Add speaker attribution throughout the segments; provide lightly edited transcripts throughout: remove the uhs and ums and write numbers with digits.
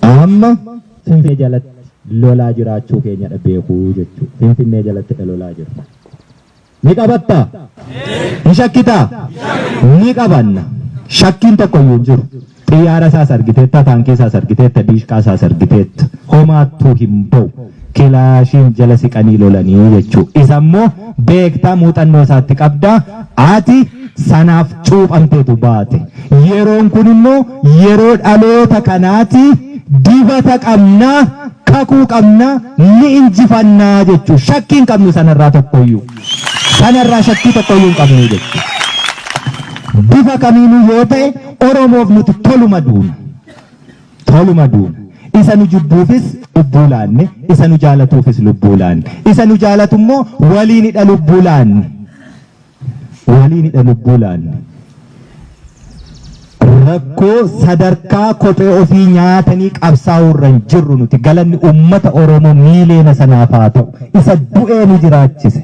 Speaker 1: amma Finfinnee jalatti lolaa jiraachuu keenya beekuu jechuudha. Finfinnee jalatti lolaa jiru. Ni qabatta? Ni shakkitaa? Ni qabanna. Shakkiin tokko iyyuu jiru. Xiyyaara isaas argiteetta, taankii isaas argiteetta, diishqaa isaas argiteetta. Homaattuu hin ba'u. Kilaashiin jala siqanii lolanii jechuudha. Isa immoo beektaa muuxannoo isaatti qabdaa. Ati sanaaf cuuphamteetu baate. Yeroon kun immoo yeroo dhaloota kanaati. Dibata qabnaa, kakuu qabnaa, ni injifannaa jechuudha. Shakkiin qabnu sanarraa tokkoyyuu. Sanarraa shakkii tokkoyyuu hin qabnu jechuudha. Bifa kamiinuu yoo ta'e Oromoof nuti toluma duuna. Toluma duuna. Isa nu jibbuufis lubbuu laanne, isa nu jaalatuufis lubbuu laanne. Isa nu jaalatu immoo waliinidha lubbuu laanne. Waliinidha lubbuu laanne. Rakkoo sadarkaa kophee ofii nyaatanii qabsaa'uu irra hin jirru nuti. Galanni uummata Oromoo miileena sanaaf haa ta'u. Isa du'ee nu jiraachise.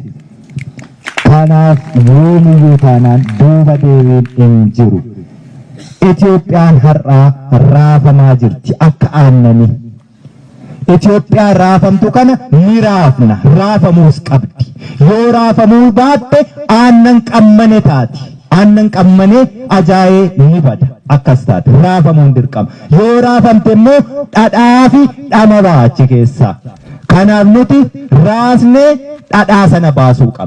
Speaker 1: Kanaaf yoomiyyuu taanaan duuba deebiin hin jiru. Itoophiyaan har'aa raafamaa jirti akka aannanii. Itoophiyaan raafamtu kana ni raafna. Raafamuus qabdi. Yoo raafamuu baatte aannan qammane taati. Aannan qammanee ajaa'ee ni bada. Akkas taate raafamuun dirqama. Yoo raafamte immoo dhadhaa fi dhama baachi keessaa. Kanaaf nuti raasnee dhadhaa sana baasuu qabna.